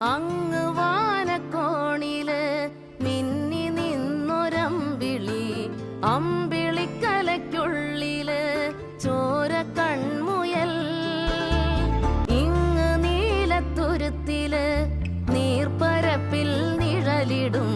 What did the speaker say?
അങ്ങ് വാനക്കോണില് മിന്നി നിന്നൊരമ്പിളി, അമ്പിളിക്കലയ്ക്കുള്ളില് ചോര കൺമുയൽ. ഇങ്ങ് നീലത്തുരുത്തില് നീർപ്പരപ്പിൽ നിഴലിടും